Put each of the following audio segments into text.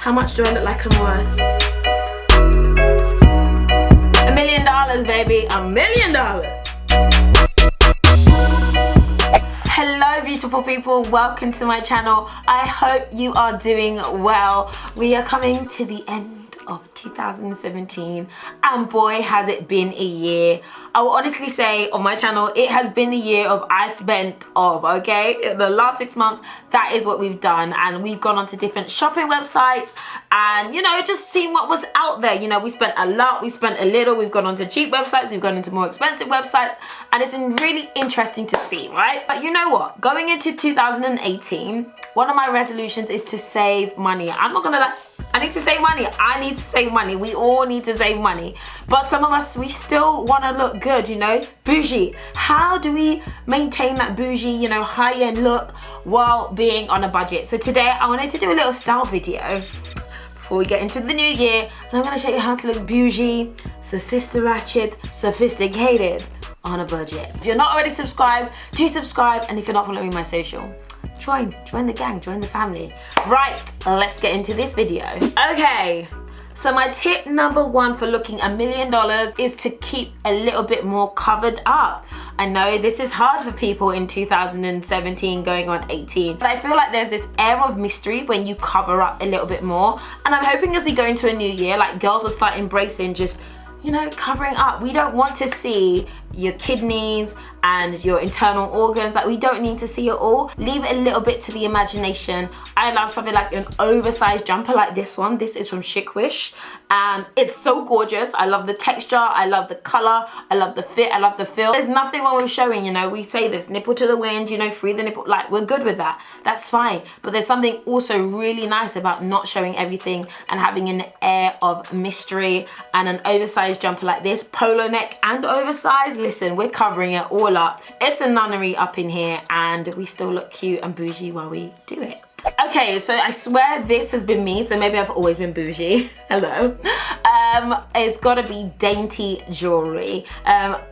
How much do I look like I'm worth? $1 million, baby. $1 million. Hello beautiful people, welcome to my channel. I hope you are doing well. We are coming to the end of 2017 and boy has it been a year. I will honestly say on my channel it has been the year of I spent of, okay? The last 6 months, that is what we've done, and we've gone onto different shopping websites and just seen what was out there. We spent a lot, we spent a little, we've gone onto cheap websites, we've gone into more expensive websites, and it's been really interesting to see, right? But you know what, going into 2018, one of my resolutions is to save money. I'm not gonna lie, I need to save money. I need to save money. We all need to save money. But some of us, we still want to look good, Boujee. How do we maintain that bougie, high-end look while being on a budget? So today I wanted to do a little style video before we get into the new year. And I'm going to show you how to look bougie, sophisticated on a budget. If you're not already subscribed, do subscribe. And if you're not following my social, join the gang, join the family. Right, let's get into this video. Okay, so my tip number one for looking $1 million is to keep a little bit more covered up. I know this is hard for people in 2017 going on 18, but I feel like there's this air of mystery when you cover up a little bit more. And I'm hoping as we go into a new year, like girls will start embracing just covering up. We don't want to see your kidneys and your internal organs. Like, we don't need to see it all. Leave it a little bit to the imagination. I love something like an oversized jumper like this one. This is from Chic Wish and it's so gorgeous. I love the texture, I love the color, I love the fit, I love the feel. There's nothing wrong with showing, we say this, nipple to the wind, free the nipple, like we're good with that. That's fine. But there's something also really nice about not showing everything and having an air of mystery. And an oversized jumper like this, polo neck and oversized, listen, we're covering it all up. It's a nunnery up in here and we still look cute and bougie while we do it. Okay, so I swear this has been me, so maybe I've always been bougie. Hello. It's gotta be dainty jewelry.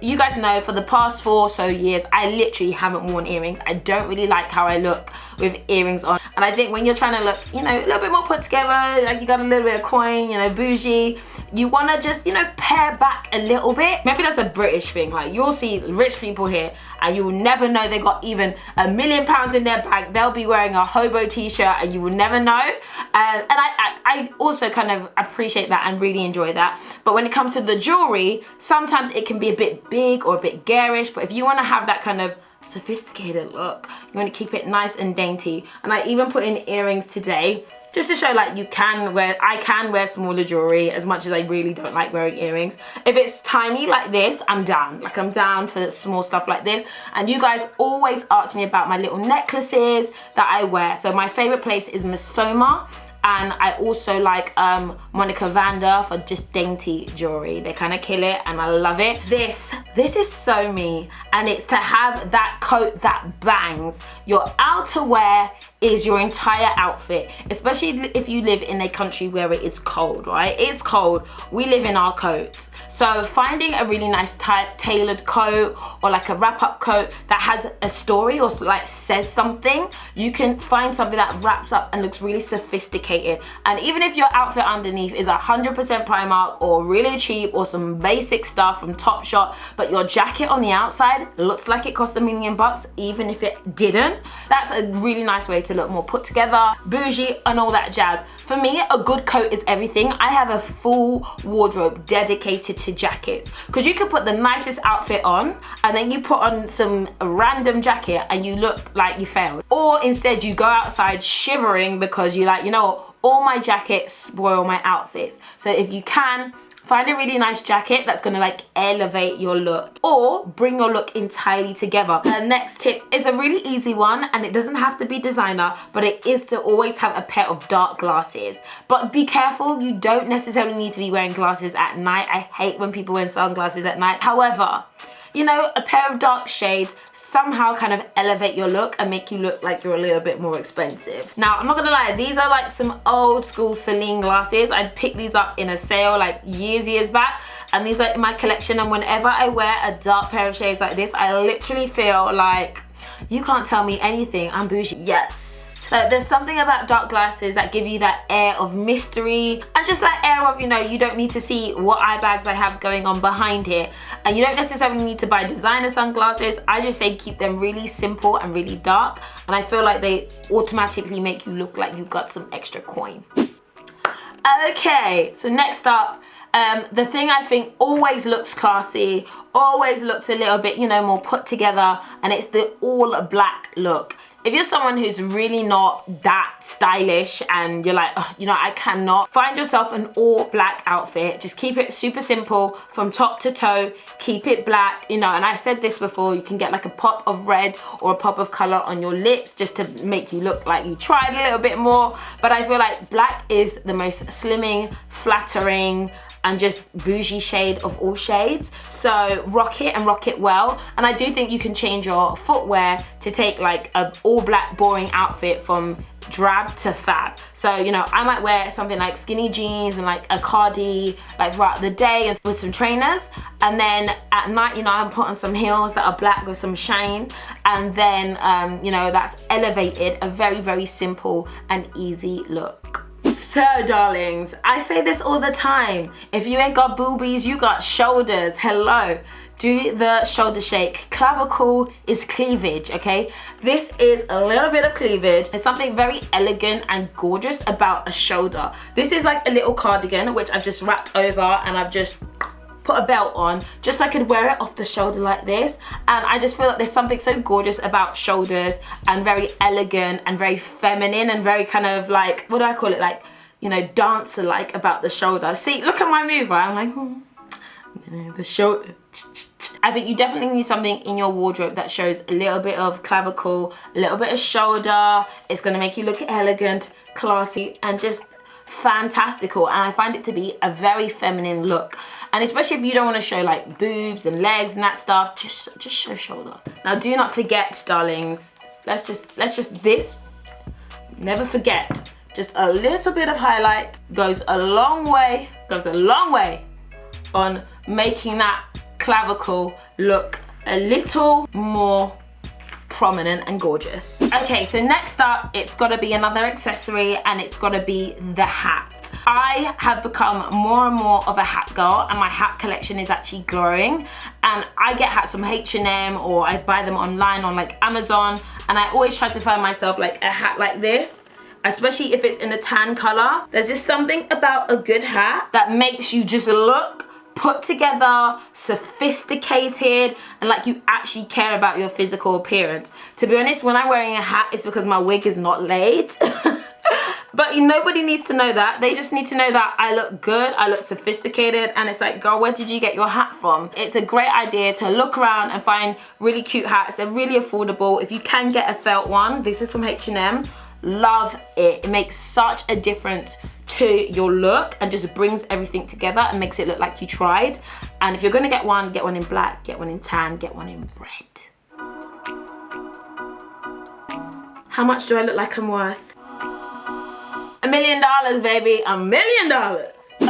You guys know for the past 4 or so years, I literally haven't worn earrings. I don't really like how I look with earrings on. And I think when you're trying to look, a little bit more put together, like you got a little bit of coin, bougie, you wanna just, pare back a little bit. Maybe that's a British thing. Like, you'll see rich people here and you will never know they got even £1 million in their bag. They'll be wearing a hobo t-shirt and you will never know. And I also kind of appreciate that and really enjoy that. But when it comes to the jewelry, sometimes it can be a bit big or a bit garish. But if you want to have that kind of sophisticated look, you want to keep it nice and dainty. And I even put in earrings today, just to show like I can wear smaller jewelry as much as I really don't like wearing earrings. If it's tiny like this, I'm down. Like, I'm down for small stuff like this. And you guys always ask me about my little necklaces that I wear. So my favorite place is Masoma. And I also like Monica Vanda for just dainty jewelry. They kind of kill it and I love it. This is so me, and it's to have that coat that bangs. Your outerwear is your entire outfit, especially if you live in a country where it is cold, right? It's cold, we live in our coats. So finding a really nice tailored coat or like a wrap-up coat that has a story or like says something, you can find something that wraps up and looks really sophisticated. And even if your outfit underneath is 100% Primark or really cheap or some basic stuff from Topshop, but your jacket on the outside looks like it cost $1 million, even if it didn't, that's a really nice way to look more put together, bougie, and all that jazz. For me, a good coat is everything. I have a full wardrobe dedicated to jackets, because you could put the nicest outfit on and then you put on some random jacket and you look like you failed. Or instead you go outside shivering because you're like, all my jackets spoil my outfits. So if you can, find a really nice jacket that's gonna like elevate your look or bring your look entirely together. The next tip is a really easy one, and it doesn't have to be designer, but it is to always have a pair of dark glasses. But be careful, you don't necessarily need to be wearing glasses at night. I hate when people wear sunglasses at night. However, a pair of dark shades somehow kind of elevate your look and make you look like you're a little bit more expensive. Now, I'm not gonna lie, these are like some old school Celine glasses. I picked these up in a sale like years back, and these are in my collection. And whenever I wear a dark pair of shades like this, I literally feel like you can't tell me anything, I'm bougie. Yes. So there's something about dark glasses that give you that air of mystery and just that air of, you know, you don't need to see what eye bags I have going on behind here. And you don't necessarily need to buy designer sunglasses. I just say keep them really simple and really dark. And I feel like they automatically make you look like you got some extra coin. Okay, so next up, the thing I think always looks classy, always looks a little bit, you know, more put together, and it's the all black look. If you're someone who's really not that stylish and you're like, oh, you know, I cannot, find yourself an all black outfit. Just keep it super simple from top to toe, keep it black, you know, and I said this before, you can get like a pop of red or a pop of color on your lips just to make you look like you tried a little bit more. But I feel like black is the most slimming, flattering, and just bougie shade of all shades. So rock it and rock it well. And I do think you can change your footwear to take like a all black boring outfit from drab to fab. So, you know, I might wear something like skinny jeans and like a cardi like throughout the day and with some trainers, and then at night, you know, I'm putting some heels that are black with some shine, and then you know, that's elevated a very, very simple and easy look. So darlings, I say this all the time, if you ain't got boobies, you got shoulders. Hello, do the shoulder shake. Clavicle is cleavage, okay? This is a little bit of cleavage. There's something very elegant and gorgeous about a shoulder. This is like a little cardigan which I've just wrapped over, and I've just put a belt on just so I could wear it off the shoulder like this. And I just feel like there's something so gorgeous about shoulders and very elegant and very feminine and very kind of like, what do I call it, like, you know, dancer like about the shoulder. See, look at my move, right? I'm like, the shoulder. I think you definitely need something in your wardrobe that shows a little bit of clavicle, a little bit of shoulder. It's gonna make you look elegant, classy, and just fantastical. And I find it to be a very feminine look. And especially if you don't want to show like boobs and legs and that stuff, just show shoulder. Now do not forget, darlings, let's just this, never forget, just a little bit of highlight goes a long way on making that clavicle look a little more prominent and gorgeous. Okay, so next up, it's got to be another accessory, and it's got to be the hat. I have become more and more of a hat girl, and my hat collection is actually growing, and I get hats from H&M or I buy them online on like Amazon, and I always try to find myself like a hat like this, especially if it's in a tan color. There's just something about a good hat that makes you just look put together, sophisticated, and like you actually care about your physical appearance. To be honest, when I'm wearing a hat, it's because my wig is not laid. But nobody needs to know that. They just need to know that I look good, I look sophisticated, and it's like, girl, where did you get your hat from? It's a great idea to look around and find really cute hats. They're really affordable. If you can get a felt one, this is from H&M. Love it. It makes such a difference to your look and just brings everything together and makes it look like you tried. And if you're gonna get one in black, get one in tan, get one in red. How much do I look like I'm worth? $1 million, baby, $1 million.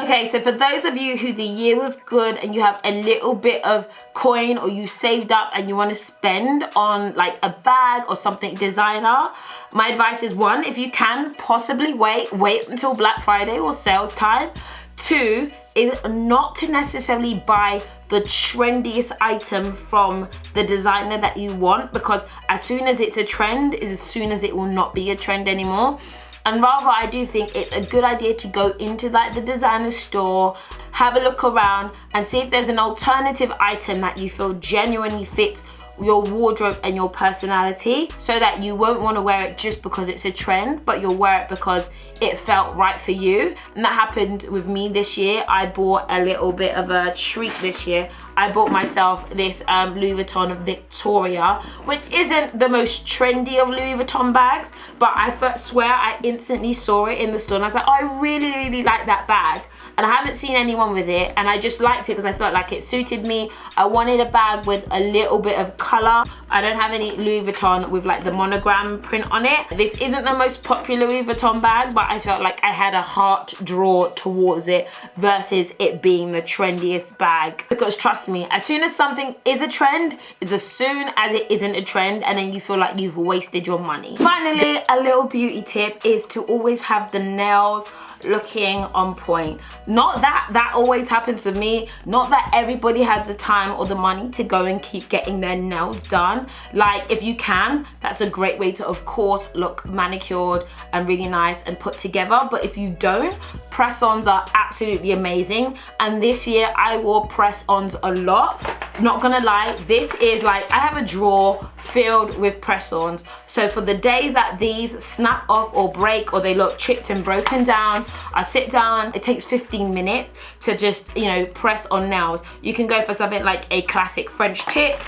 Okay, so for those of you who the year was good and you have a little bit of coin or you saved up and you want to spend on like a bag or something designer, my advice is, one, if you can possibly wait until Black Friday or sales time. Two, is not to necessarily buy the trendiest item from the designer that you want, because as soon as it's a trend is as soon as it will not be a trend anymore. And rather, I do think it's a good idea to go into like the designer store, have a look around and see if there's an alternative item that you feel genuinely fits your wardrobe and your personality, so that you won't want to wear it just because it's a trend, but you'll wear it because it felt right for you. And that happened with me this year. I bought a little bit of a treat this year. I bought myself this Louis Vuitton Victoria, which isn't the most trendy of Louis Vuitton bags, but I swear I instantly saw it in the store and I was like, oh, I really, really like that bag. And I haven't seen anyone with it, and I just liked it because I felt like it suited me. I wanted a bag with a little bit of color. I don't have any Louis Vuitton with like the monogram print on it. This isn't the most popular Louis Vuitton bag, but I felt like I had a heart draw towards it versus it being the trendiest bag. Because trust trust me, as soon as something is a trend, it's as soon as it isn't a trend, and then you feel like you've wasted your money. Finally, a little beauty tip is to always have the nails looking on point. Not that that always happens with me, not that everybody had the time or the money to go and keep getting their nails done. Like, if you can, that's a great way to, of course, look manicured and really nice and put together. But if you don't, press-ons are absolutely amazing, and this year I wore press-ons a lot. Not gonna lie, this is like, I have a drawer filled with press-ons. So for the days that these snap off or break, or they look chipped and broken down, I sit down, it takes 15 minutes to just, you know, press on nails. You can go for something like a classic French tip.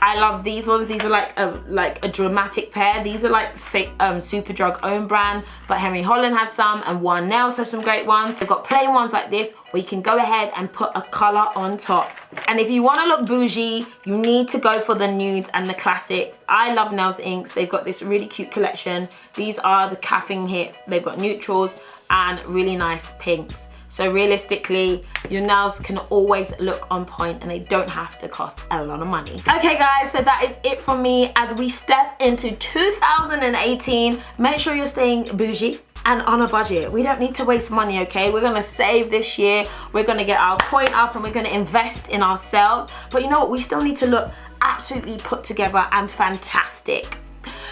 I love these ones. These are like a dramatic pair. These are like Superdrug own brand, but Henry Holland have some, and One Nails have some great ones. They've got plain ones like this where you can go ahead and put a color on top. And if you want to look bougie, you need to go for the nudes and the classics. I love Nails Inks. They've got this really cute collection. These are the caffeine hits. They've got neutrals and really nice pinks. So realistically, your nails can always look on point, and they don't have to cost a lot of money. Okay guys, so that is it from me as we step into 2018. Make sure you're staying bougie and on a budget. We don't need to waste money, okay? We're gonna save this year. We're gonna get our coin up, and we're gonna invest in ourselves. But you know what? We still need to look absolutely put together and fantastic.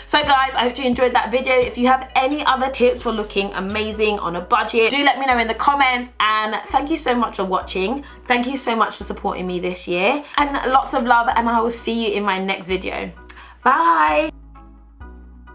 So guys, I hope you enjoyed that video. If you have any other tips for looking amazing on a budget, do let me know in the comments. And thank you so much for watching. Thank you so much for supporting me this year. And lots of love, and I will see you in my next video. Bye.